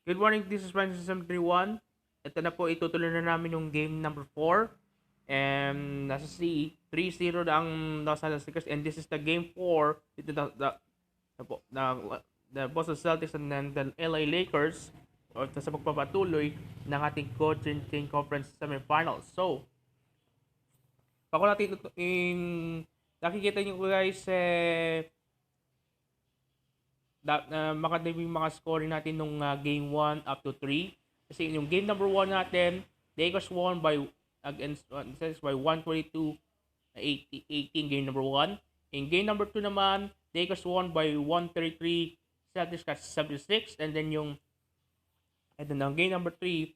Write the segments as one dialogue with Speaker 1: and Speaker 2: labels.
Speaker 1: Good morning, this is Francis 31. Ito na po, itutuloy na namin yung game number 4. And nasa C, 3-0 na ang Los Angeles Lakers. And this is the game 4. Ito the Boston Celtics and then the LA Lakers o sa pagpapatuloy ng ating GCCSF Conference Semifinals. So, pako natin nakikita nyo guys makadami yung mga scoring natin nung game 1 up to 3. Kasi yung game number 1 natin, Lakers won by 122-18 game number 1. In game number 2 naman, Lakers won by 133, Celtics got 76. And then game number 3,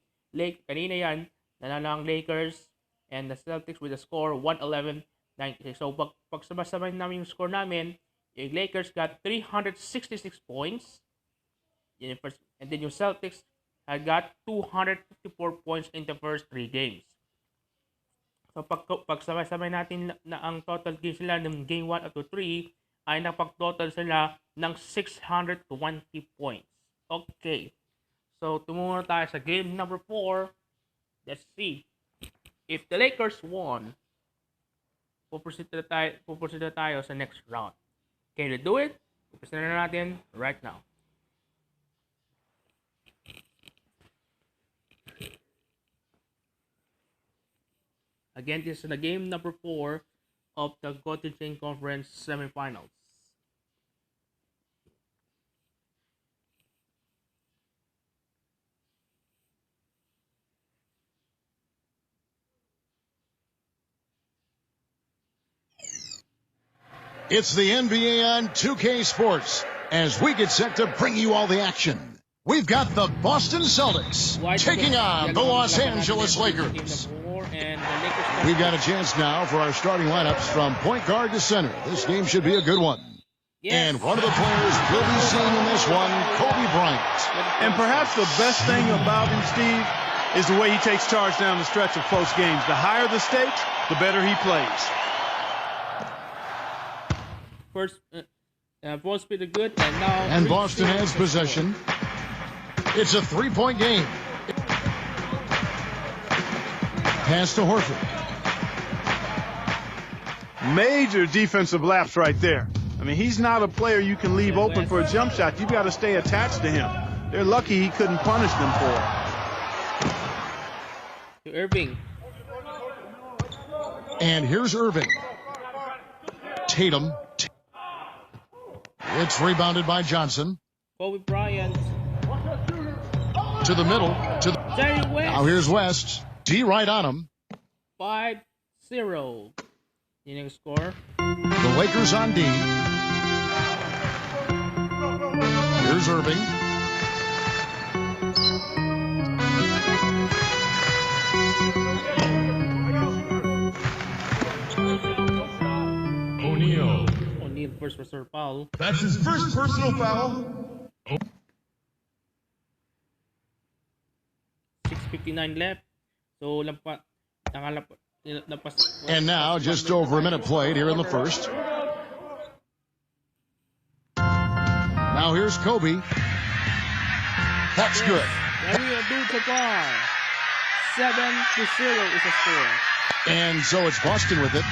Speaker 1: kanina yan, nanalo ang Lakers and the Celtics with a score 111-96. So pag sabay namin yung score namin, yung Lakers got 366 points. And then yung Celtics had got 254 points in the first 3 games. So pag sabay-sabay natin na ang total games sila ng game 1 up to 3 ay napag-total sila ng 620 points. Okay. So tumungo tayo sa game number 4. Let's see. If the Lakers won, puproceed na tayo sa next round. Can we do it? Umpisa na natin right now. Again, this is the game number 4 of the GCCSF Conference Semifinals.
Speaker 2: It's the NBA on 2K Sports as we get set to bring you all the action. We've got the Boston Celtics taking on the Los Angeles Lakers. We've got a chance now for our starting lineups from point guard to center. This game should be a good one. Yes. And one of the players we'll be seeing in this one, Kobe Bryant.
Speaker 3: And perhaps the best thing about him, Steve, is the way he takes charge down the stretch of close games. The higher the stakes, the better he plays.
Speaker 1: First, ball speed is good, and now...
Speaker 2: And Boston has possession. It's a three-point game. Pass to Horford.
Speaker 3: Major defensive lapse right there. I mean, he's not a player you can leave open for a jump shot. You've got to stay attached to him. They're lucky he couldn't punish them for it.
Speaker 1: To Irving.
Speaker 2: And here's Irving. Tatum. It's rebounded by Johnson.
Speaker 1: Kobe Bryant.
Speaker 2: To the middle.
Speaker 1: West.
Speaker 2: Now here's West. D right on him.
Speaker 1: 5-0. Inning score.
Speaker 2: The Lakers on D. Here's Irving.
Speaker 1: O'Neal first personal foul.
Speaker 4: That's his first personal foul.
Speaker 1: 6:59 left. So
Speaker 2: and now just over a minute played here in the first. Now here's Kobe. That's good.
Speaker 1: Abdul-Jabbar. 7-0 is a score.
Speaker 2: And so it's Boston with it.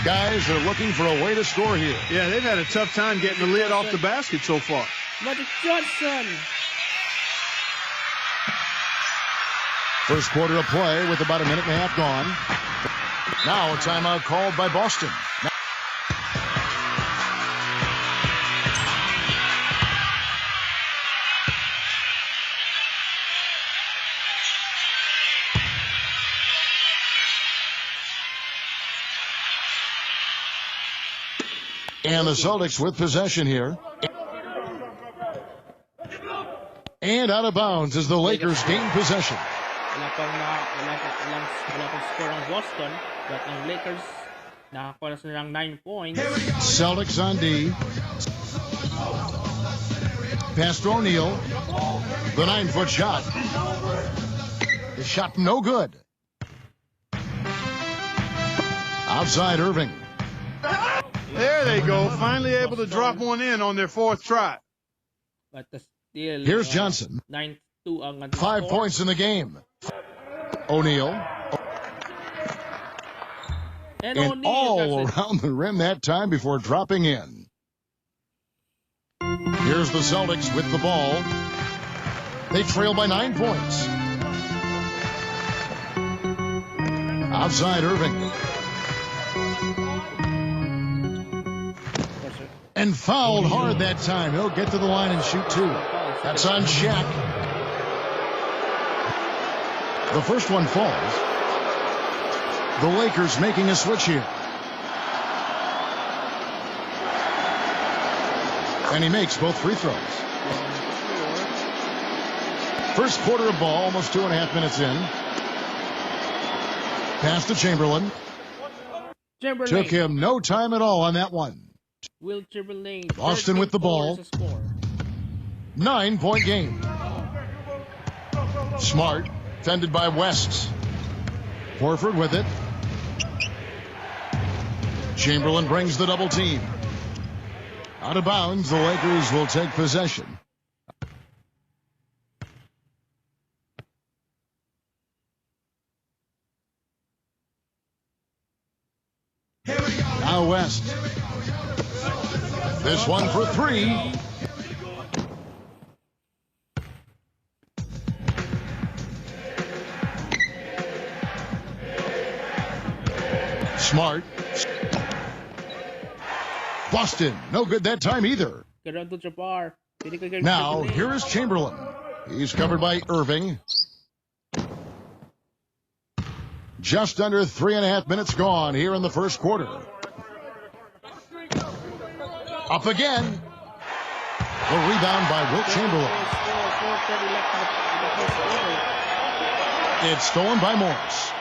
Speaker 2: Guys are looking for a way to score here.
Speaker 3: Yeah, they've had a tough time getting the lid off the basket so far.
Speaker 1: Magic Johnson.
Speaker 2: First quarter of play with about a minute and a half gone. Now a timeout called by Boston. And the Celtics with possession here. And out of bounds as the Lakers gain possession.
Speaker 1: Wala pang score ang Boston, but ang Lakers nakakuha na sila ng 9 points.
Speaker 2: Celtics on D. Pass to O'Neal. The 9-foot shot. The shot no good. Outside Irving.
Speaker 3: There they go, finally able to drop one in on their fourth try.
Speaker 1: But Still,
Speaker 2: Here's Johnson.
Speaker 1: 9-2 ang
Speaker 2: 5 points in the game. O'Neal.
Speaker 1: And
Speaker 2: And
Speaker 1: O'Neal
Speaker 2: all
Speaker 1: does it.
Speaker 2: around the rim that time before dropping in. Here's the Celtics with the ball. They trail by 9 points. Outside Irving. And fouled hard that time. He'll get to the line and shoot 2. That's on Shaq. The first one falls. The Lakers making a switch here. And he makes both free throws. First quarter of ball, almost 2.5 minutes in. Pass to Chamberlain. Took him no time at all on that one.
Speaker 1: Will Chamberlain.
Speaker 2: Boston with the ball. 9-point game. Smart, fended by West. Horford with it. Chamberlain brings the double team. Out of bounds, the Lakers will take possession. Now West. This one for 3. Smart. Boston, no good that time either. Now, here is Chamberlain. He's covered by Irving. Just under 3.5 minutes gone here in the first quarter. Up again. The rebound by Wilt Chamberlain. It's stolen by Morris.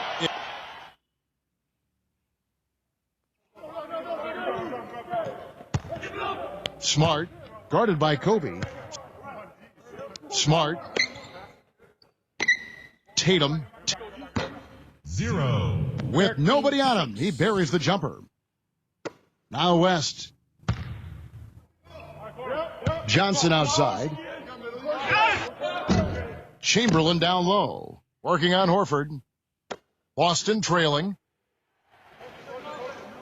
Speaker 2: Smart, guarded by Kobe. Smart. Tatum.
Speaker 4: 0.
Speaker 2: With nobody on him, he buries the jumper. Now West. Johnson outside. Chamberlain down low. Working on Horford. Boston trailing.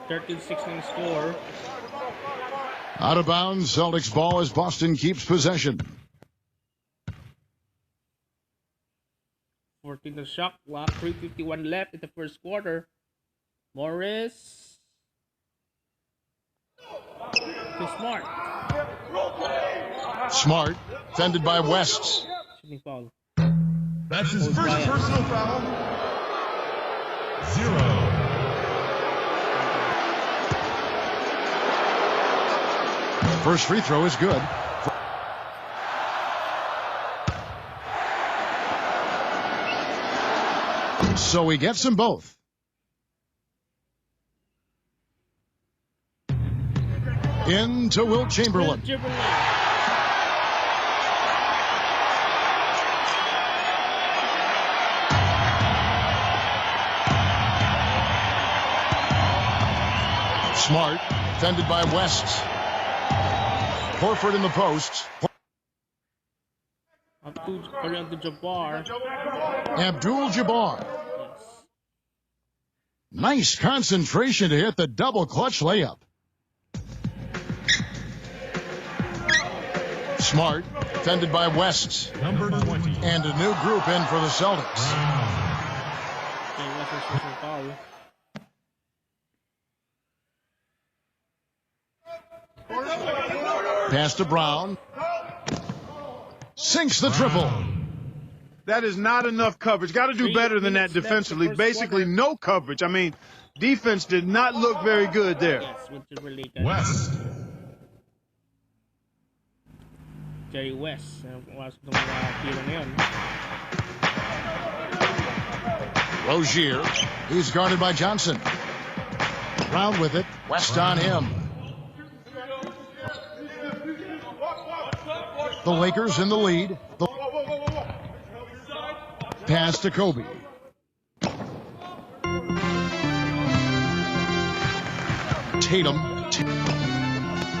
Speaker 1: 13-16 score.
Speaker 2: Out of bounds, Celtics ball as Boston keeps possession.
Speaker 1: 14 the shot clock. 3:51 left in the first quarter. Morris. To Smart.
Speaker 2: Smart, fended by West.
Speaker 1: Shooting foul.
Speaker 4: That's his first personal foul. 0.
Speaker 2: First free throw is good. So he gets them both. Into Wilt Chamberlain. Smart, fended by West. Horford in the post.
Speaker 1: Abdul-Jabbar.
Speaker 2: Abdul-Jabbar.
Speaker 1: Yes.
Speaker 2: Nice concentration to hit the double clutch layup. Smart, fended by West.
Speaker 4: Number 20.
Speaker 2: And a new group in for the Celtics. Pass to Brown. Sinks the triple.
Speaker 3: That is not enough coverage. Got to do better than that defensively. Basically, no coverage. I mean, defense did not look very good there.
Speaker 4: West.
Speaker 1: Jerry West.
Speaker 2: Rozier. He's guarded by Johnson. Brown with it. West on him. The Lakers in the lead. Pass to Kobe. Tatum.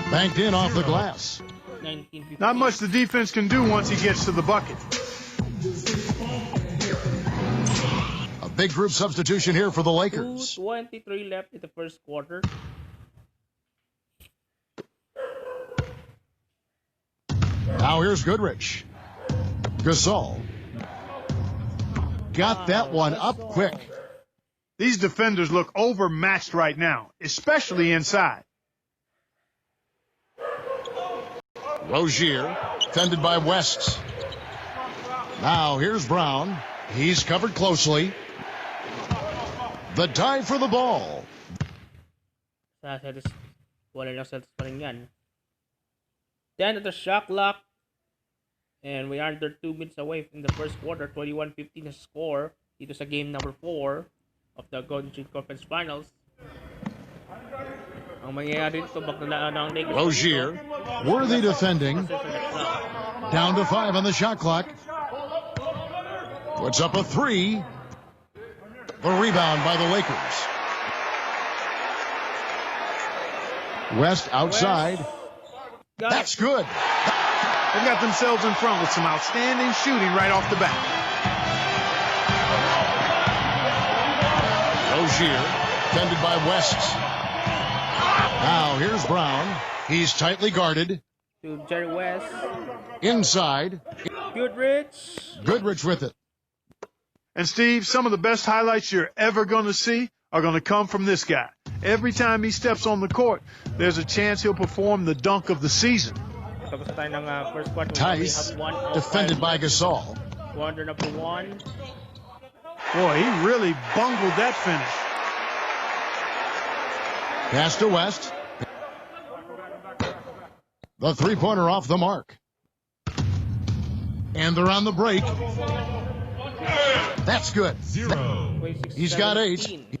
Speaker 2: Banked in off the glass.
Speaker 1: 19-15.
Speaker 3: Not much the defense can do once he gets to the bucket.
Speaker 2: A big group substitution here for the Lakers.
Speaker 1: 2:23 left in the first quarter.
Speaker 2: Now here's Goodrich. Gasol. Got that one up quick.
Speaker 3: These defenders look overmatched right now, especially inside.
Speaker 2: Rozier, defended by West. Now here's Brown. He's covered closely. The dive for the ball.
Speaker 1: Sa Celtics, wala lang Celtics pa rin yan. Then at the shot clock, and we are under 2 minutes away from the first quarter. 21-15 na score dito sa game number 4 of the Golden State Conference Finals. Ang mangyayari dito, bakla ng Lakers.
Speaker 2: Rozier, worthy defending. Down to 5 on the shot clock. Puts up a 3. The rebound by the Lakers. West outside. That's good.
Speaker 3: They got themselves in front with some outstanding shooting right off the bat.
Speaker 2: Rozier, defended by West. Now here's Brown. He's tightly guarded.
Speaker 1: To Jerry West.
Speaker 2: Inside.
Speaker 1: Goodrich
Speaker 2: with it.
Speaker 3: And Steve, some of the best highlights you're ever going to see are going to come from this guy. Every time he steps on the court, there's a chance he'll perform the dunk of the season.
Speaker 2: Tice, defended by Gasol.
Speaker 1: Quarter number 1.
Speaker 3: Boy, he really bungled that finish.
Speaker 2: Pass to West. The three-pointer off the mark. And they're on the break. That's good.
Speaker 4: 0.
Speaker 2: He's got 8.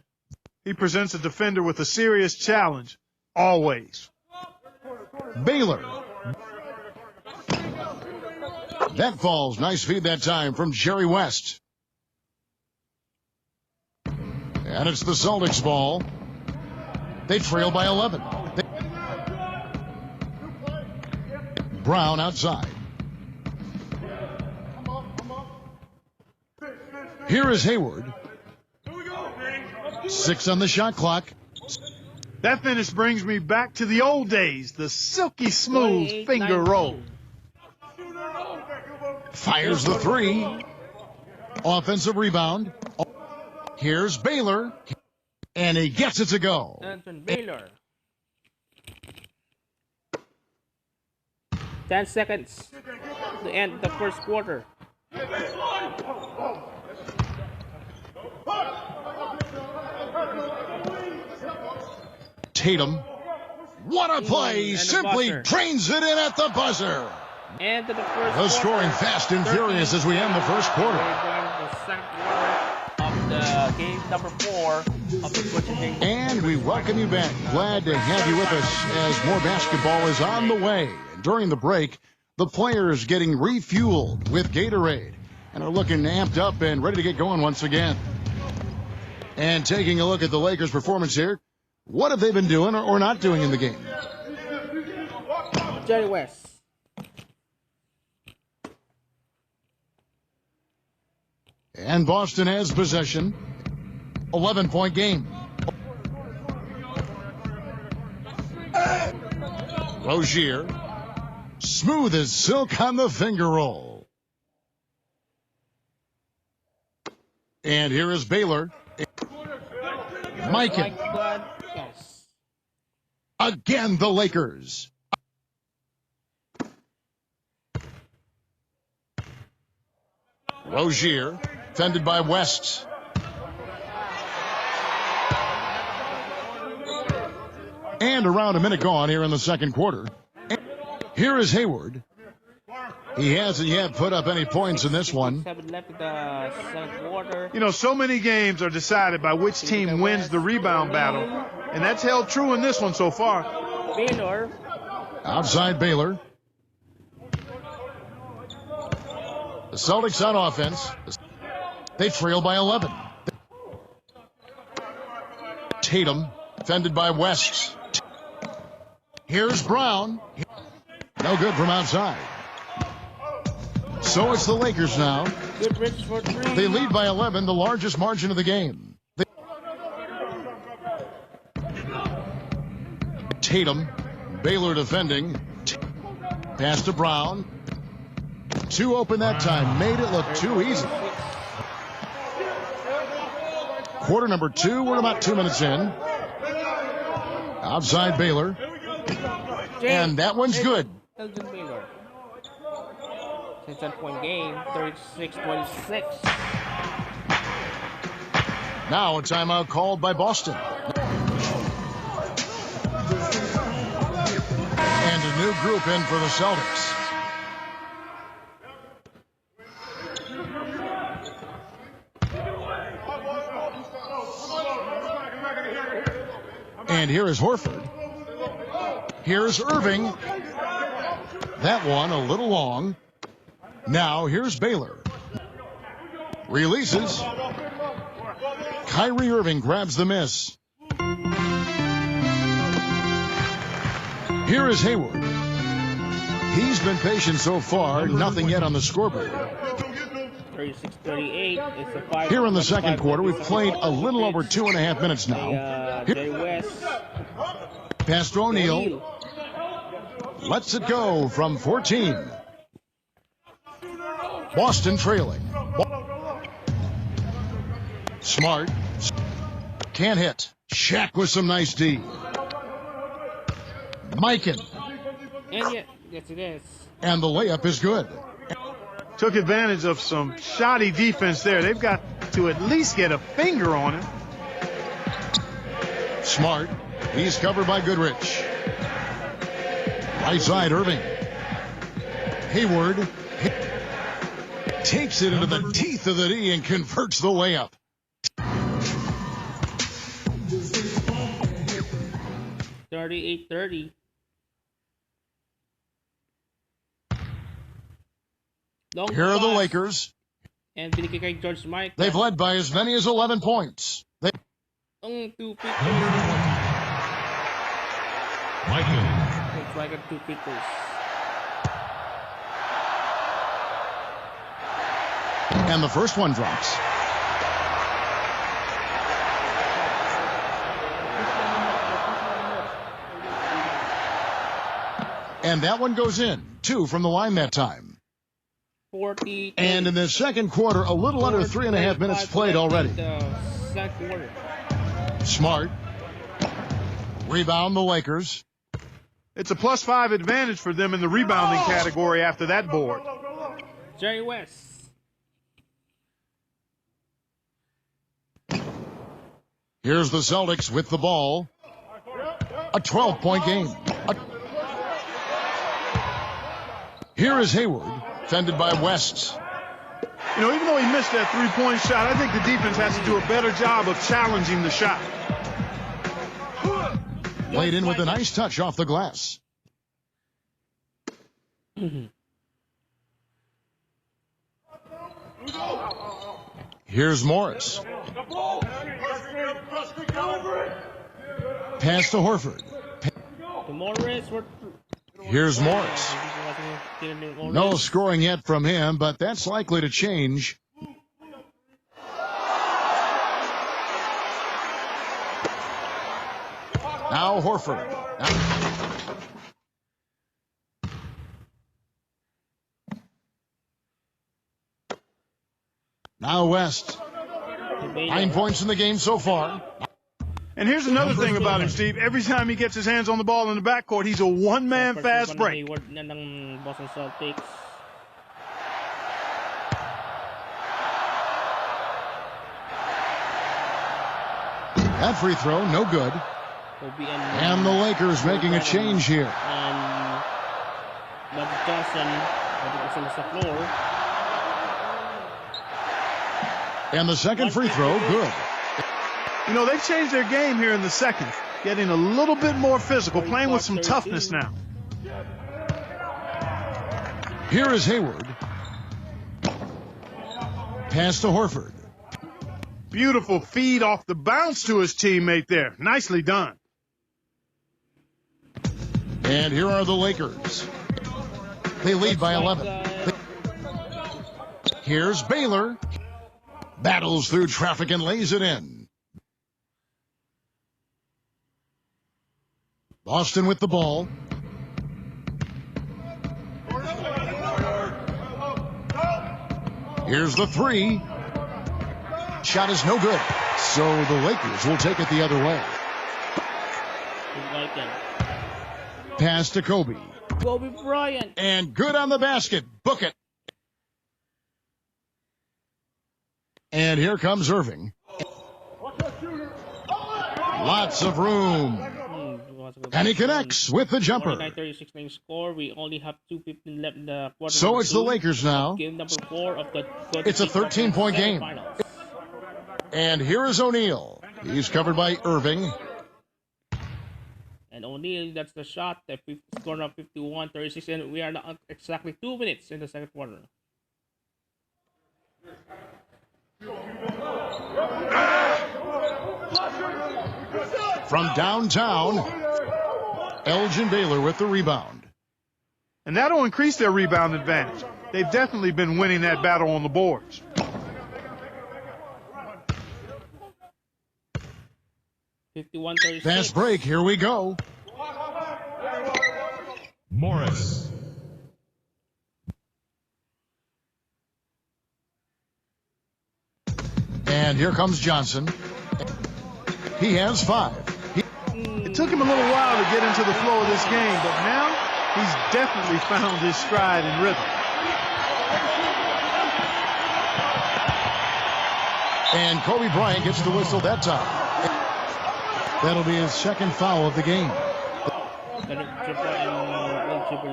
Speaker 3: He presents a defender with a serious challenge, always.
Speaker 2: Baylor. That falls. Nice feed that time from Jerry West. And it's the Celtics ball. They trail by 11. Brown outside. Here is Hayward. 6 on the shot clock.
Speaker 3: That finish brings me back to the old days, the silky smooth finger roll.
Speaker 2: Fires the 3. Offensive rebound. Here's Baylor. And he gets it to go.
Speaker 1: Anton Baylor. 10 seconds to end the first quarter.
Speaker 2: Tatum. What a play. Simply drains it in at the buzzer.
Speaker 1: And to the first
Speaker 2: The scoring fast and furious as we end the first quarter.
Speaker 1: The second quarter of the game number 4 of the Butcher Game.
Speaker 2: And we welcome you back. Glad to have you with us as more basketball is on the way. And during the break, the players getting refueled with Gatorade and are looking amped up and ready to get going once again. And taking a look at the Lakers' performance here, what have they been doing or not doing in the game?
Speaker 1: Jerry West.
Speaker 2: And Boston has possession. 11-point game. Rozier. Smooth as silk on the finger roll. And here is Baylor. Mikan.
Speaker 1: Yes.
Speaker 2: Again, the Lakers. Rozier, defended by West. And around a minute gone here in the second quarter. Here is Hayward. He hasn't yet put up any points in this one.
Speaker 1: 7 left in the second quarter.
Speaker 3: You know, so many games are decided by which team wins the rebound battle, and that's held true in this one so far.
Speaker 1: Baylor.
Speaker 2: Outside Baylor. The Celtics on offense. They trail by 11. Tatum, defended by West. Here's Brown. No good from outside. So it's the Lakers now.
Speaker 1: Good bridge for three.
Speaker 2: They lead by 11, the largest margin of the game. Tatum, Baylor defending. Pass to Brown. Two open that time. Made it look too easy. Quarter number 2. We're about 2 minutes in. Outside Baylor. And that one's good.
Speaker 1: Baylor. 10-point game. 36-26.
Speaker 2: Now a timeout called by Boston. And a new group in for the Celtics. And here is Horford. Here's Irving. That one a little long. Now here's Baylor. Releases. Kyrie Irving grabs the miss. Here is Hayward. He's been patient so far. Nothing yet on the scoreboard.
Speaker 1: 36-38.
Speaker 2: Here in the second quarter, we've played a little over 2.5 minutes now. Pass to O'Neal. Lets it go from 14. Boston trailing. Smart. Can't hit. Shaq with some nice D. Mikan.
Speaker 1: And yes, it is.
Speaker 2: And the layup is good.
Speaker 3: Took advantage of some shoddy defense there. They've got to at least get a finger on him.
Speaker 2: Smart. He's covered by Goodrich. Right side, Irving. Hayward takes it into the teeth of the D and converts the layup.
Speaker 1: $38-30.
Speaker 2: Here are the Lakers.
Speaker 1: And binigay kay George Mike.
Speaker 2: They've led by as many as 11 points.
Speaker 1: Two pickers. Looks like a two pickers.
Speaker 2: And the first one drops. And that one goes in. 2 from the line that time.
Speaker 1: 40.
Speaker 2: And in the second quarter, a little under 3.5 minutes played already.
Speaker 1: Second quarter.
Speaker 2: Smart. Rebound the Lakers.
Speaker 3: It's a +5 advantage for them in the rebounding category after that board.
Speaker 1: Jerry West.
Speaker 2: Here's the Celtics with the ball. A 12-point game. Here is Hayward, fended by West.
Speaker 3: You know, even though he missed that three-point shot, I think the defense has to do a better job of challenging the shot.
Speaker 2: Laid in with a nice touch off the glass. Here's Morris. Pass to Horford. Here's Morris. No scoring yet from him, but that's likely to change. Now Horford. Now West. 9 points in the game so far.
Speaker 3: And here's another thing about him, Steve. Every time he gets his hands on the ball in the backcourt, he's a one-man fast break.
Speaker 1: Boston Celtics.
Speaker 2: That free throw, no good. And the Lakers making a change here.
Speaker 1: But Johnson is the floor.
Speaker 2: And the second free throw, good.
Speaker 3: You know, they've changed their game here in the second, getting a little bit more physical, playing with some toughness now.
Speaker 2: Here is Hayward. Pass to Horford.
Speaker 3: Beautiful feed off the bounce to his teammate there. Nicely done.
Speaker 2: And here are the Lakers. They lead by 11. Here's Baylor. Battles through traffic and lays it in. Boston with the ball. Here's the three. Shot is no good. So the Lakers will take it the other way. Pass to Kobe.
Speaker 1: Kobe Bryant.
Speaker 2: And good on the basket. Book it. And here comes Irving. Lots of room. And he connects with the jumper.
Speaker 1: 49-36 score. We only have 2:15 left in the quarter.
Speaker 2: So it's the Lakers now.
Speaker 1: Game number 4 of the
Speaker 2: It's a 13-point game.
Speaker 1: Finals.
Speaker 2: And here is O'Neal. He's covered by Irving.
Speaker 1: And O'Neal, that's the shot. The score of 51-36, and we are now exactly 2 minutes in the second quarter.
Speaker 2: From downtown, Elgin Baylor with the rebound.
Speaker 3: And that'll increase their rebound advantage. They've definitely been winning that battle on the boards.
Speaker 1: 51-36.
Speaker 2: Fast break, here we go.
Speaker 4: Morris.
Speaker 2: And here comes Johnson. He has 5.
Speaker 3: It took him a little while to get into the flow of this game, but now he's definitely found his stride and rhythm.
Speaker 2: And Kobe Bryant gets the whistle that time. That'll be his second foul of the game.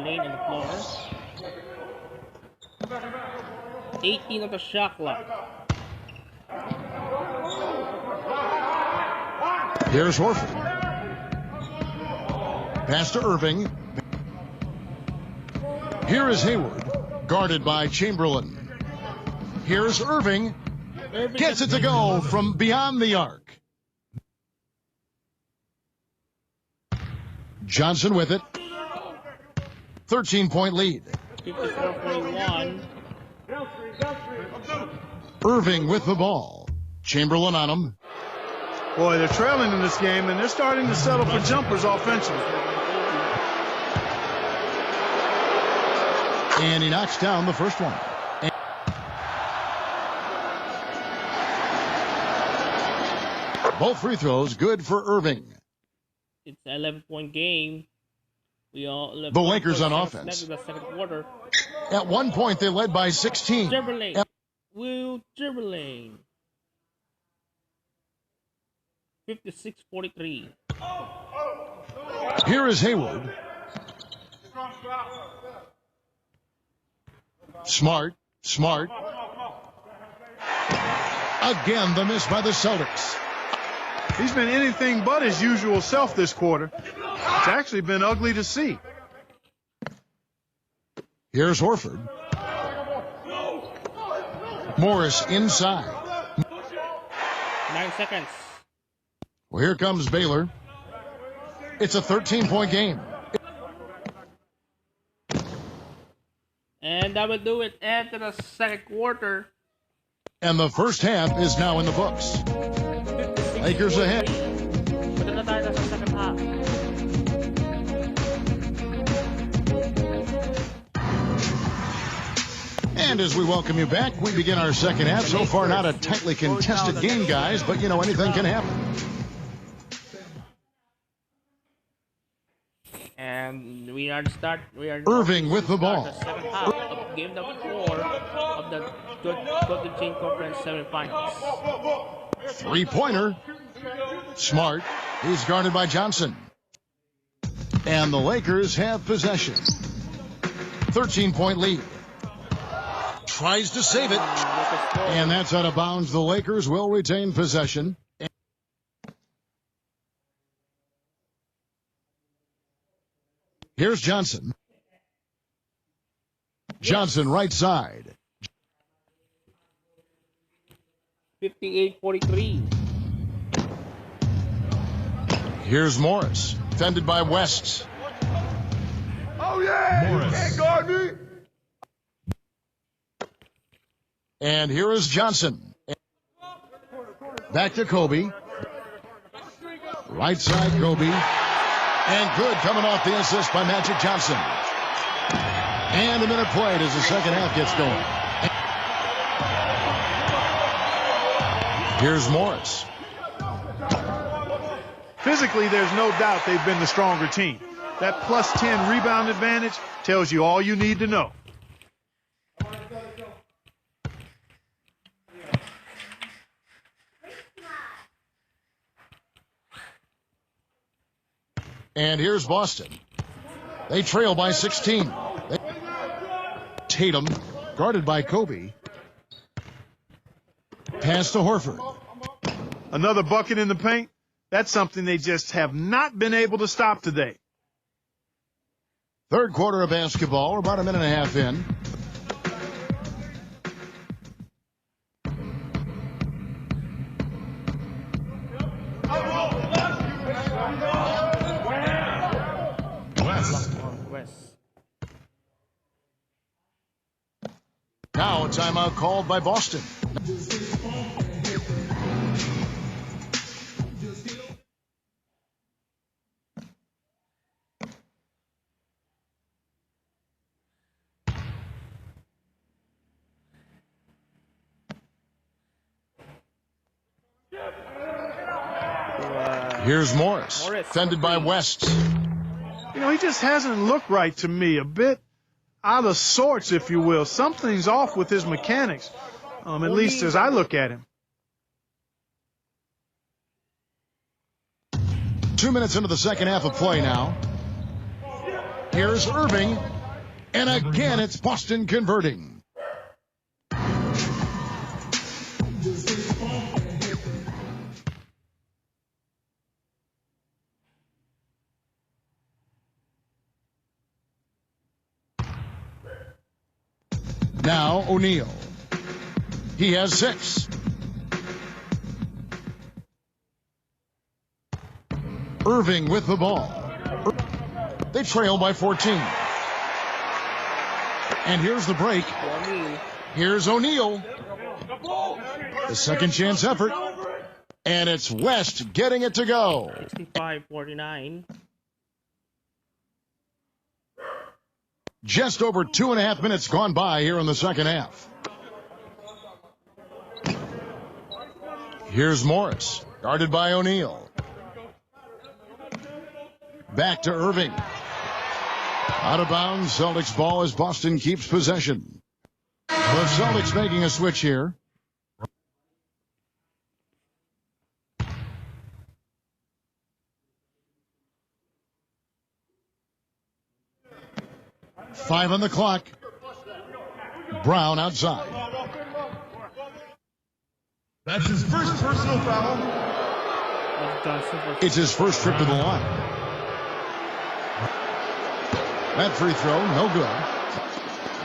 Speaker 1: Lane on the floor. 18 of the shot clock.
Speaker 2: Here's Horford. Pass to Irving. Here is Hayward, guarded by Chamberlain. Here's Irving. Gets it to go from beyond the arc. Johnson with it. 13-point lead.
Speaker 1: 54-41.
Speaker 2: Irving with the ball. Chamberlain on him.
Speaker 3: Boy, they're trailing in this game, and they're starting to settle for jumpers offensively.
Speaker 2: And he knocks down the first one. Both free throws good for Irving.
Speaker 1: It's an 11-point game. The
Speaker 2: Lakers on offense.
Speaker 1: The second quarter.
Speaker 2: At one point, they led by 16.
Speaker 1: Chamberlain. Will Chamberlain. 56-43.
Speaker 2: Here is Hayward. Smart. Again, the miss by the Celtics.
Speaker 3: He's been anything but his usual self this quarter. It's actually been ugly to see.
Speaker 2: Here's Horford. Morris inside.
Speaker 1: 9 seconds.
Speaker 2: Well, here comes Baylor. It's a 13-point game.
Speaker 1: And that will do it after the second quarter.
Speaker 2: And the first half is now in the books. Lakers ahead.
Speaker 1: Punta na tayo sa second half.
Speaker 2: And as we welcome you back, we begin our second half. So far, not a tightly contested game, guys, but, you know, anything can happen.
Speaker 1: And we are
Speaker 2: Irving with the ball.
Speaker 1: The second half of game number 4 of the Golden Chain Conference semifinals.
Speaker 2: Three-pointer. Smart. He's guarded by Johnson. And the Lakers have possession. 13-point lead. Tries to save it. And that's out of bounds. The Lakers will retain possession. Here's Johnson. Johnson right side.
Speaker 1: 58-43.
Speaker 2: Here's Morris. Defended by West.
Speaker 4: Oh, yeah!
Speaker 3: Morris.
Speaker 4: You can't guard me!
Speaker 2: And here is Johnson. Back to Kobe. Right side, Kobe. And good coming off the assist by Magic Johnson. And a minute played as the second half gets going. Here's Morris.
Speaker 3: Physically, there's no doubt they've been the stronger team. That plus 10 rebound advantage tells you all you need to know.
Speaker 2: And here's Boston. They trail by 16. Tatum, guarded by Kobe. Pass to Horford.
Speaker 3: Another bucket in the paint. That's something they just have not been able to stop today.
Speaker 2: Third quarter of basketball, we're about a minute and a half in.
Speaker 1: West.
Speaker 2: Now a timeout called by Boston. Here's Morris, defended by West.
Speaker 3: You know, he just hasn't looked right to me. A bit out of sorts, if you will. Something's off with his mechanics, at least as I look at him.
Speaker 2: 2 minutes into the second half of play now. Here's Irving. And again, it's Boston converting. Now O'Neal. He has 6. Irving with the ball. They trail by 14. And here's the break. Here's O'Neal. The second chance effort. And it's West getting it to go.
Speaker 1: 65-49.
Speaker 2: Just over 2.5 minutes gone by here in the second half. Here's Morris, guarded by O'Neal. Back to Irving. Out of bounds, Celtics ball as Boston keeps possession. The Celtics making a switch here. Five on the clock. Brown outside.
Speaker 4: That's his first personal foul.
Speaker 2: It's his first trip to the line. That free throw, no good.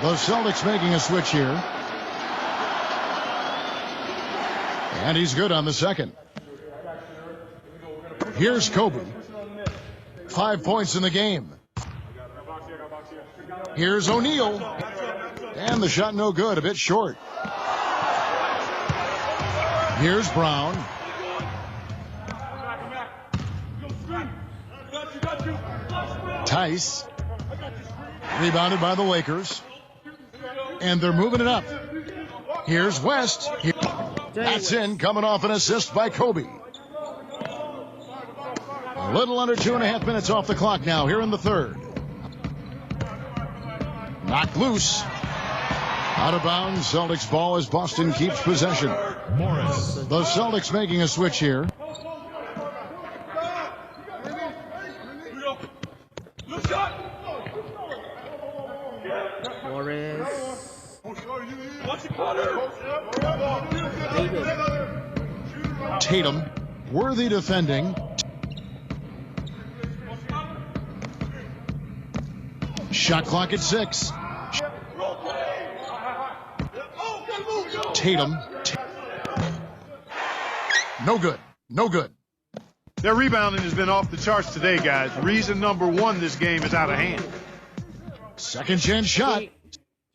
Speaker 2: The Celtics making a switch here. And he's good on the second. Here's Kobe. 5 points in the game. Here's O'Neal. And the shot no good, a bit short. Here's Brown. Tice. Rebounded by the Lakers. And they're moving it up. Here's West. That's in, coming off an assist by Kobe. A little under 2.5 minutes off the clock now here in the third. Knocked loose. Out of bounds, Celtics ball as Boston keeps possession.
Speaker 4: Morris.
Speaker 2: The Celtics making a switch here.
Speaker 1: Morris.
Speaker 2: Tatum, worthy defending. Shot clock at 6. Tatum. No good. No good.
Speaker 3: Their rebounding has been off the charts today, guys. Reason number one, this game is out of hand.
Speaker 2: Second chance shot.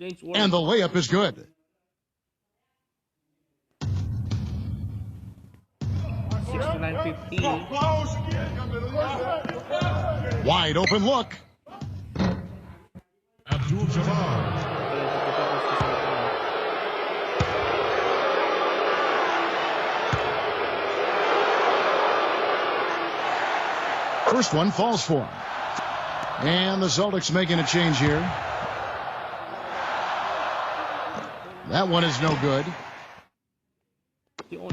Speaker 1: James
Speaker 2: And the layup is good.
Speaker 1: 69-15.
Speaker 2: Wide open look.
Speaker 4: Abdul-Jabbar.
Speaker 2: First one falls for him. And the Celtics making a change here. That one is no good.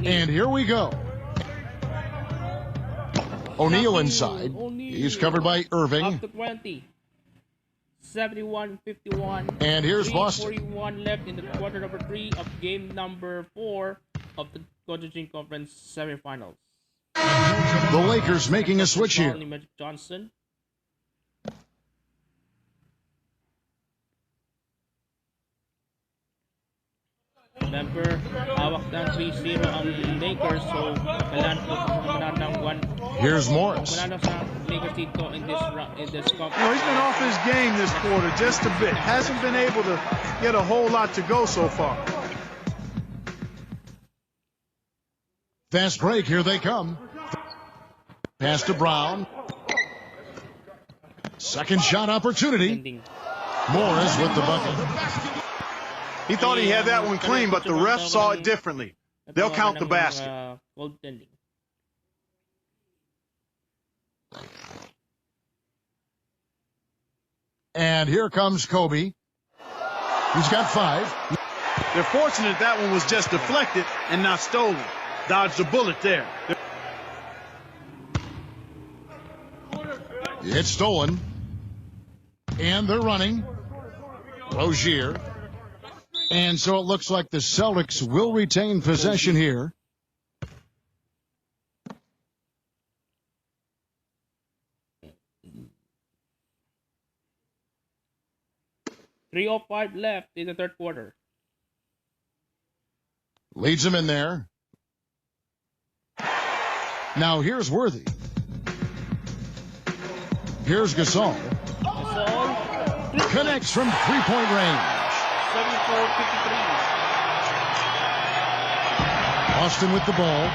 Speaker 2: And here we go. O'Neal inside. He's covered by Irving.
Speaker 1: Up to 20. 71-51.
Speaker 2: And here's Boston.
Speaker 1: 41 left in the quarter number 3 of game number 4 of the GCCSF Conference semifinals.
Speaker 2: The Lakers making a switch here.
Speaker 1: Magic Johnson. Remember, hawak ng 3-0 ang Lakers, so kailangan po mananang 1.
Speaker 2: Here's Morris.
Speaker 1: Mananang sa Lakers dito in this conference.
Speaker 3: You know, he's been off his game this quarter just a bit. Hasn't been able to get a whole lot to go so far.
Speaker 2: Fast break, here they come. Pass to Brown. Second shot opportunity.
Speaker 1: Ending.
Speaker 2: Morris with the bucket.
Speaker 3: He thought he had that one clean, but the refs saw it differently. They'll count the basket.
Speaker 1: Goaltending.
Speaker 2: And here comes Kobe. He's got 5.
Speaker 3: They're fortunate that one was just deflected and not stolen. Dodged a bullet there.
Speaker 2: It's stolen. And they're running. Rozier. And so it looks like the Celtics will retain possession here.
Speaker 1: .305 left in the third quarter.
Speaker 2: Leads him in there. Now here's Worthy. Here's Gasol. Connects from three-point range.
Speaker 1: 74-53.
Speaker 2: Austin with the ball.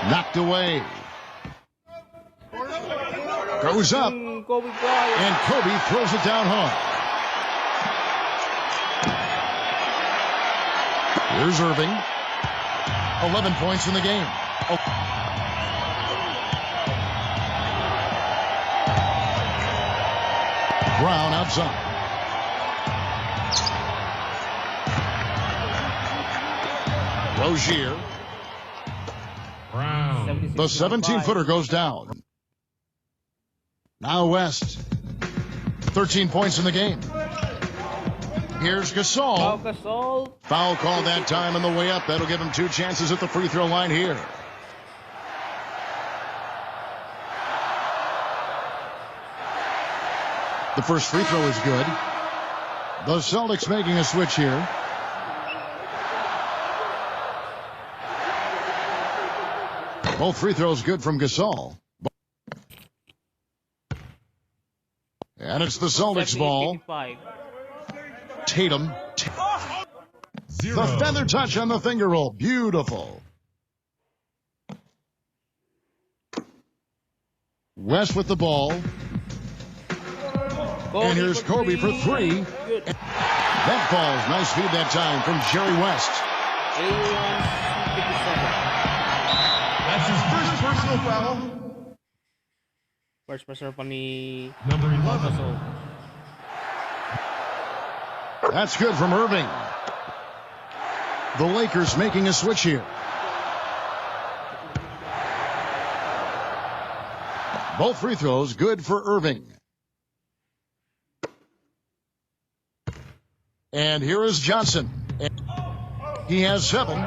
Speaker 2: Knocked away. Goes up.
Speaker 1: Kobe Bryant.
Speaker 2: And Kobe throws it down hard. Here's Irving. 11 points in the game. Brown outside. Rozier.
Speaker 4: Brown.
Speaker 2: The 17-footer goes down. Now West. 13 points in the game. Here's Gasol.
Speaker 1: Gasol.
Speaker 2: Foul call that time on the way up. That'll give him 2 chances at the free throw line here. The first free throw is good. The Celtics making a switch here. Both free throws good from Gasol. And it's the Celtics ball. Tatum. The feather touch on the finger roll. Beautiful. West with the ball. And here's Kobe for 3. That falls. Nice feed that time from Jerry West.
Speaker 4: 81-57. That's his first personal foul.
Speaker 1: First personal pa ni
Speaker 4: Number 11.
Speaker 1: Gasol.
Speaker 2: That's good from Irving. The Lakers making a switch here. Both free throws good for Irving. And here is Johnson. He has 7.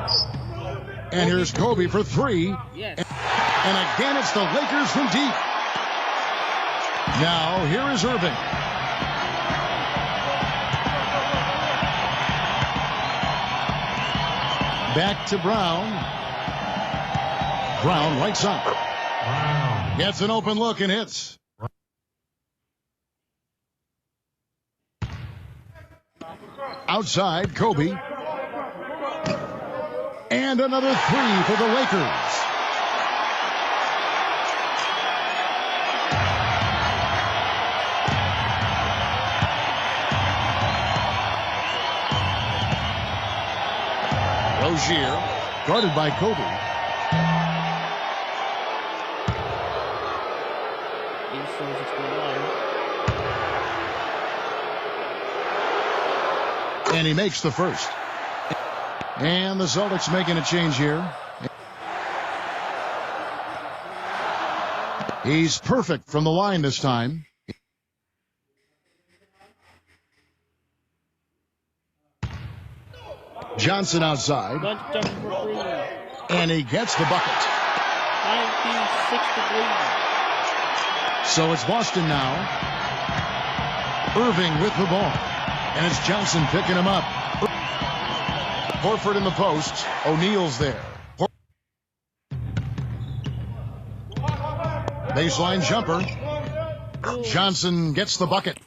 Speaker 2: And here's Kobe for 3.
Speaker 1: Yes.
Speaker 2: And again, it's the Lakers from deep. Now, here is Irving. Back to Brown. Brown right side. Gets an open look and hits. Outside, Kobe. And another three for the Lakers. Rozier, guarded by Kobe. And he makes the first. And the Celtics making a change here. He's perfect from the line this time. Johnson outside. And he gets the bucket.
Speaker 1: 1963.
Speaker 2: So it's Boston now. Irving with the ball. And it's Johnson picking him up. Horford in the post. O'Neal's there. Baseline jumper. Johnson gets the bucket.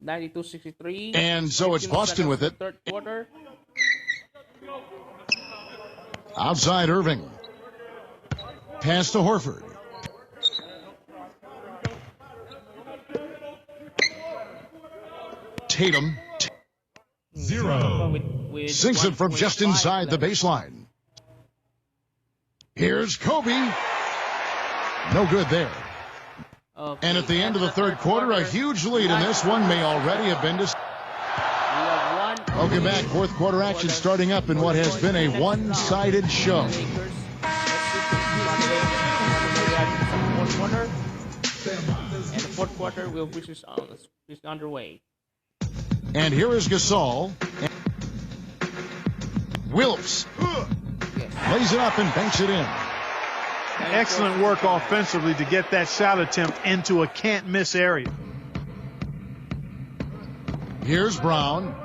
Speaker 1: 92-63.
Speaker 2: And so it's Boston with it.
Speaker 1: Third quarter.
Speaker 2: Outside Irving. Pass to Horford. Tatum.
Speaker 4: 0.
Speaker 2: Sinks it from just inside the baseline. Here's Kobe. No good there.
Speaker 1: Okay.
Speaker 2: And at the end of the third quarter, a huge lead in this one may already have been Welcome back. Fourth quarter action starting up in what has been a one-sided show.
Speaker 1: And the fourth quarter will be underway.
Speaker 2: And here is Gasol. Wills lays it up and banks it in.
Speaker 3: Excellent work offensively to get that shot attempt into a can't-miss area.
Speaker 2: Here's Brown.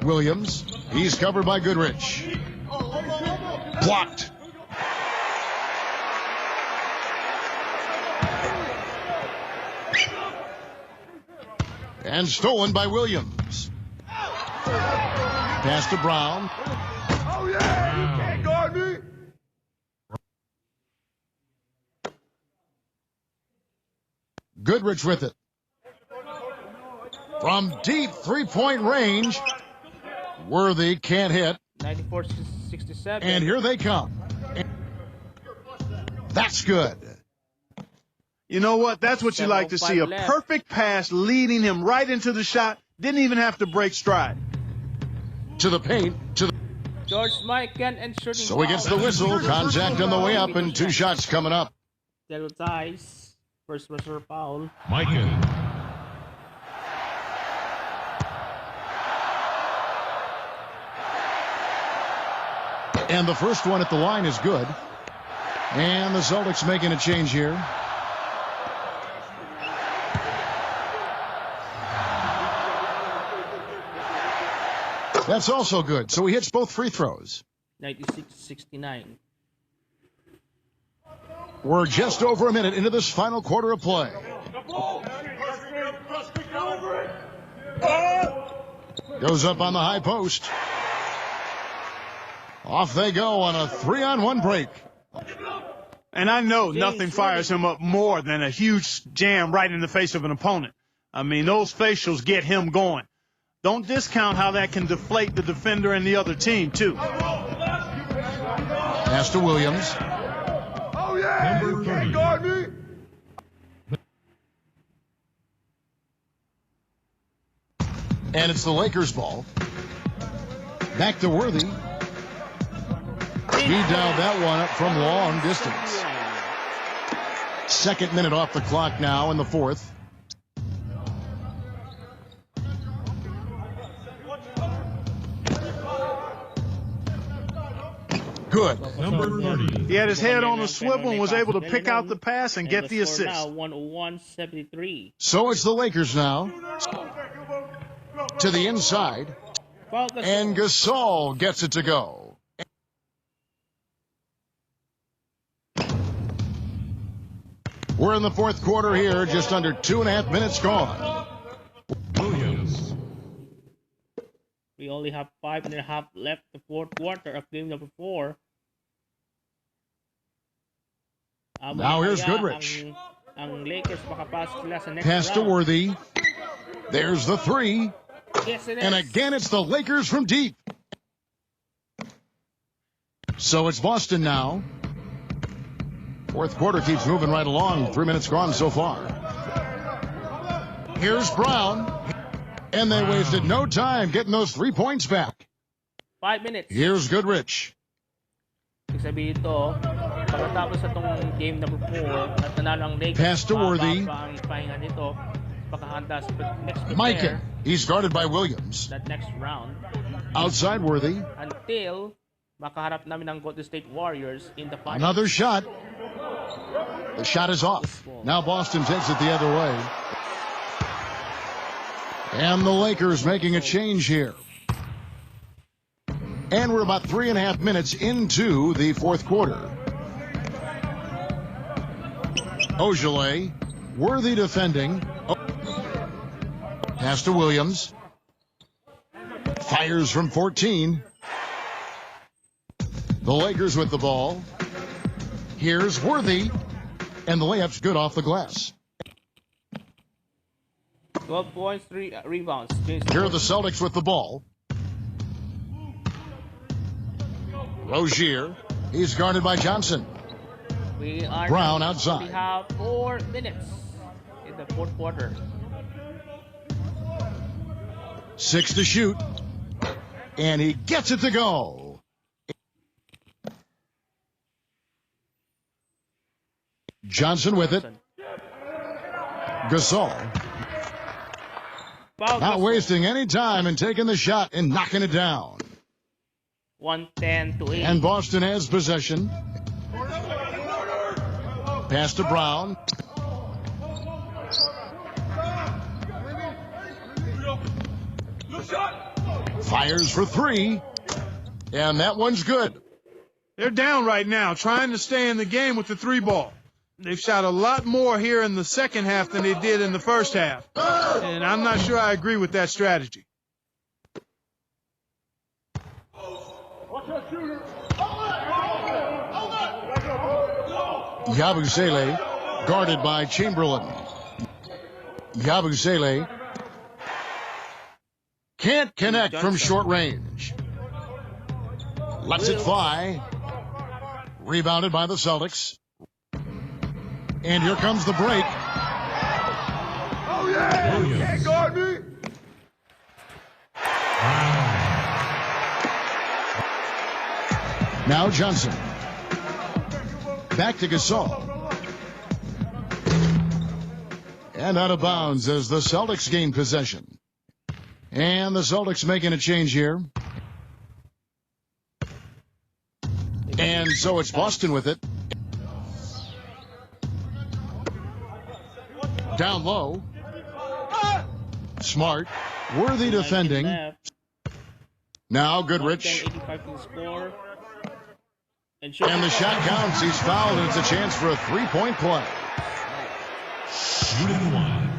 Speaker 2: Williams. He's covered by Goodrich. Blocked. And stolen by Williams. Pass to Brown.
Speaker 4: Oh, yeah, you can't guard me.
Speaker 2: Goodrich with it. From deep three-point range. Worthy can't hit.
Speaker 1: 94-67.
Speaker 2: And here they come. That's good.
Speaker 3: You know what? That's what you like to see. A perfect pass leading him right into the shot. Didn't even have to break stride.
Speaker 2: To the paint.
Speaker 1: George Mikan and shooting.
Speaker 2: So he gets the whistle. Contact on the way up and two shots coming up.
Speaker 1: Zero ties. First reserve foul.
Speaker 4: Mikan.
Speaker 2: And the first one at the line is good. And the Celtics making a change here. That's also good. So he hits both free throws.
Speaker 1: 96-69.
Speaker 2: We're just over a minute into this final quarter of play. Goes up on the high post. Off they go on a 3-on-1 break.
Speaker 3: And I know nothing fires him up more than a huge jam right in the face of an opponent. I mean, those facials get him going. Don't discount how that can deflate the defender and the other team, too.
Speaker 2: Pass to Williams.
Speaker 4: Oh, yeah, you can't guard me.
Speaker 2: And it's the Lakers' ball. Back to Worthy. He dialed that one up from long distance. Second minute off the clock now in the fourth. Good.
Speaker 4: Number 30.
Speaker 3: He had his head on a swivel and was able to pick out the pass and get the assist.
Speaker 1: Now 101-73.
Speaker 2: So it's the Lakers now. To the inside. And Gasol gets it to go. We're in the fourth quarter here, just under 2.5 minutes gone.
Speaker 4: Williams.
Speaker 1: We only have 5.5 left the fourth quarter of game number 4.
Speaker 2: Now here's Goodrich.
Speaker 1: Ang Lakers makapasok sila sa next
Speaker 2: Pass to
Speaker 1: round.
Speaker 2: Worthy. There's the 3.
Speaker 1: Yes, it is.
Speaker 2: And again, it's the Lakers from deep. So it's Boston now. Fourth quarter keeps moving right along. 3 minutes gone so far. Here's Brown. And they wasted no time getting those 3 points back.
Speaker 1: 5 minutes.
Speaker 2: Here's Goodrich.
Speaker 1: Ibig sabihin ito, pagkatapos sa itong game number 4, at nanalo ang Lakers,
Speaker 2: Pass to Worthy.
Speaker 1: ang pahinga nito, pakahanda sa next
Speaker 2: Micah.
Speaker 1: prepare
Speaker 2: He's guarded by Williams.
Speaker 1: that next round
Speaker 2: Outside Worthy.
Speaker 1: until makaharap namin ang Golden State Warriors in the finals.
Speaker 2: Another shot. The shot is off. Now Boston takes it the other way. And the Lakers making a change here. And we're about 3.5 minutes into the fourth quarter. Ogilvy, Worthy defending. Pass to Williams. Fires from 14. The Lakers with the ball. Here's Worthy. And the layup's good off the glass.
Speaker 1: 12 points, 3 rebounds.
Speaker 2: Here are the Celtics with the ball. Rozier. He's guarded by Johnson.
Speaker 1: We are
Speaker 2: Brown outside.
Speaker 1: We have 4 minutes in the fourth quarter.
Speaker 2: 6 to shoot. And he gets it to go. Johnson with it. Gasol. Not wasting any time and taking the shot and knocking it down.
Speaker 1: 110 to 8.
Speaker 2: And Boston has possession. Pass to Brown. Fires for 3. And that one's good.
Speaker 3: They're down right now, trying to stay in the game with the 3 ball. They've shot a lot more here in the second half than they did in the first half. And I'm not sure I agree with that strategy.
Speaker 2: Yabusele guarded by Chamberlain. Yabusele can't connect from short range. Lets it fly. Rebounded by the Celtics. And here comes the break.
Speaker 4: Oh, yeah! You can't guard me!
Speaker 2: Now Johnson. Back to Gasol. And out of bounds as the Celtics gain possession. And the Celtics making a change here. And so it's Boston with it. Down low. Smart. Worthy defending. Now Goodrich.
Speaker 1: 85 to the score. And
Speaker 2: the shot counts. He's fouled, and it's a chance for a 3-point play.
Speaker 4: Shooting 1.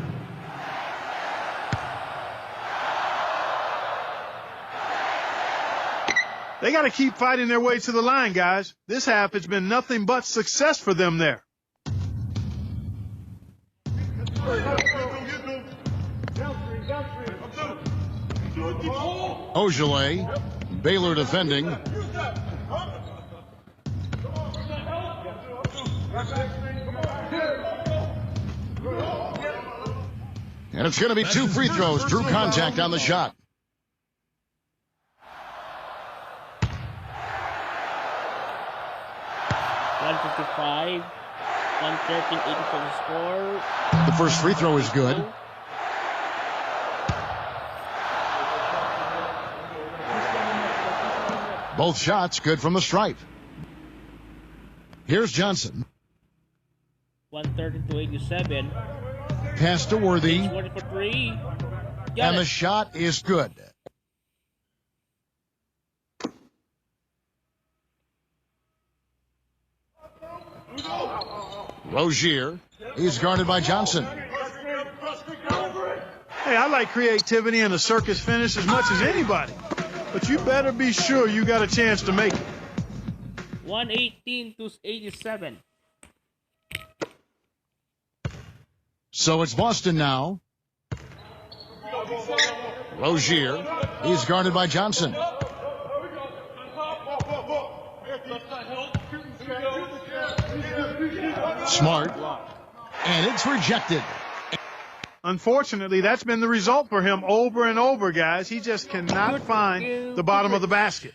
Speaker 3: They got to keep fighting their way to the line, guys. This half has been nothing but success for them there.
Speaker 2: Ogilvy. Baylor defending. And it's going to be 2 free throws. Drew contact on the shot.
Speaker 1: $155, 113.80 for the score.
Speaker 2: The first free throw is good. Both shots good from the stripe. Here's Johnson.
Speaker 1: 130 to 87.
Speaker 2: Pass to Worthy.
Speaker 1: He's 40 for 3.
Speaker 2: And the shot is good. Rozier. He's guarded by Johnson.
Speaker 3: Hey, I like creativity and a circus finish as much as anybody. But you better be sure you got a chance to make it.
Speaker 1: 118-87.
Speaker 2: So it's Boston now. Rozier. He's guarded by Johnson. Smart. And it's rejected.
Speaker 3: Unfortunately, that's been the result for him over and over, guys. He just cannot find the bottom of the basket.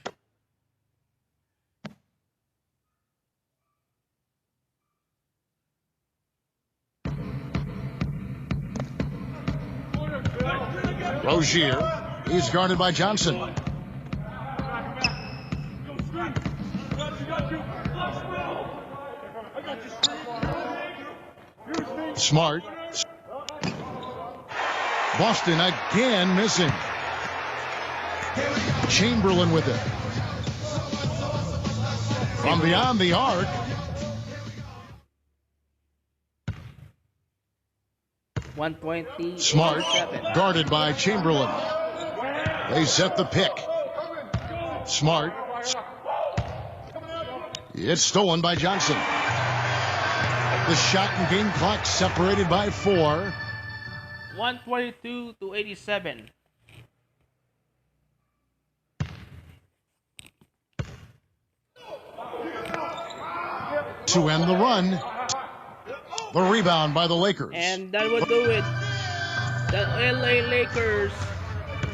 Speaker 2: Rozier. He's guarded by Johnson. Smart. Boston again missing. Chamberlain with it. From beyond the arc. Smart, guarded by Chamberlain. They set the pick. Smart. It's stolen by Johnson. The shot and game clock separated by 4.
Speaker 1: 122-87.
Speaker 2: To end the run. The rebound by the Lakers.
Speaker 1: And that will do it. The LA Lakers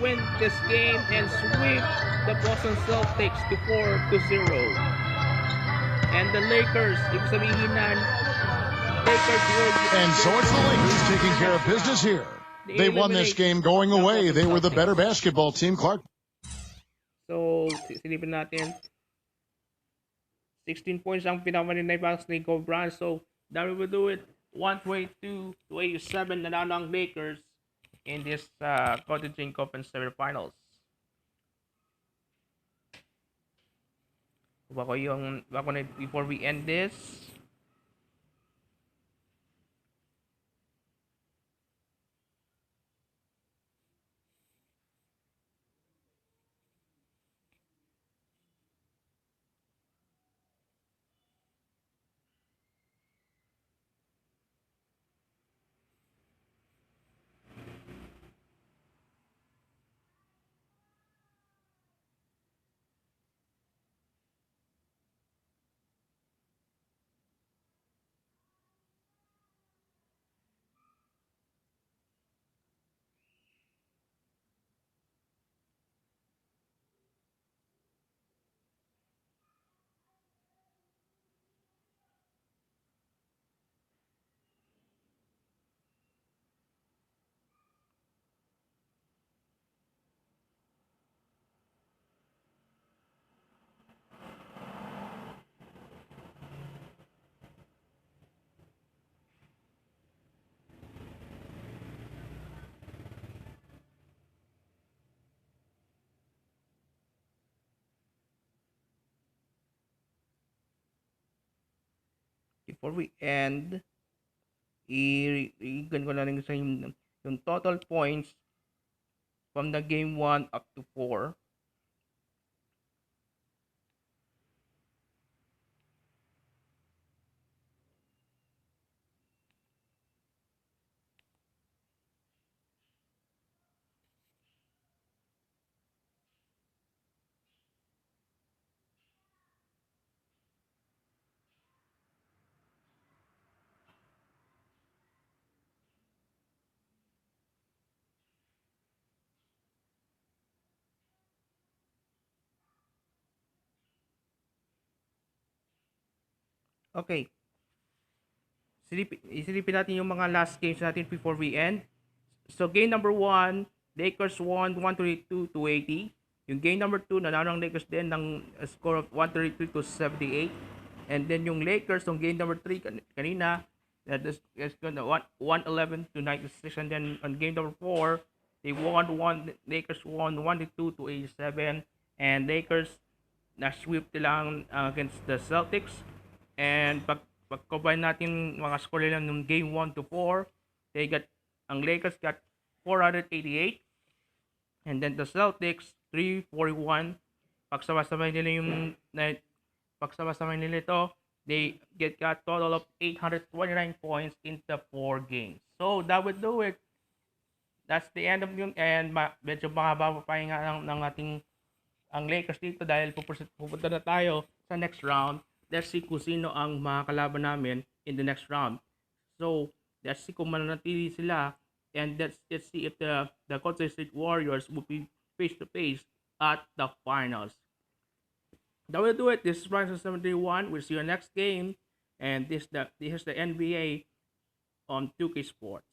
Speaker 1: win this game and sweep the Boston Celtics to 4-0. And the Lakers, ibig sabihin na, Lakers will...
Speaker 2: And so it's the Lakers taking care of business here. They won this game going away. They were the better basketball team, Clark.
Speaker 1: So, silipin natin. 16 points ang pinamaninay ni Kobe Bryant. So, that will do it. 122-87 nanalo ang Lakers in this Cottage Cup and semifinals. Before we end this, i-gan ko na rin sa yung total points from the game 1 up to 4. Okay. Isilipin natin yung mga last games natin before we end. So, game number 1, Lakers won 132-80. Yung game number 2, nanalo ng Lakers din ng score of 133-78. And then yung Lakers, yung game number 3 kanina, that is 111-96. And then on game number 4, Lakers won 102-87. And Lakers na-sweep lang against the Celtics. And pag-combine natin mga score nila nung game 1 to 4, ang Lakers got 488, and then the Celtics 341. Pagsama-samay nila ito, they got total of 829 points in the 4 games. So that would do it. That's the end of yung, and medyo mahaba pa ng ating ang Lakers dito dahil pupunta na tayo sa next round. Let's see kung sino ang mga kalaban namin in the next round. So, let's see kung mananatili sila, and let's see if the Golden State Warriors will be face to face at the finals. That will do it. This is Ryan 71. We'll see you next game, and this is the NBA on 2K Sports.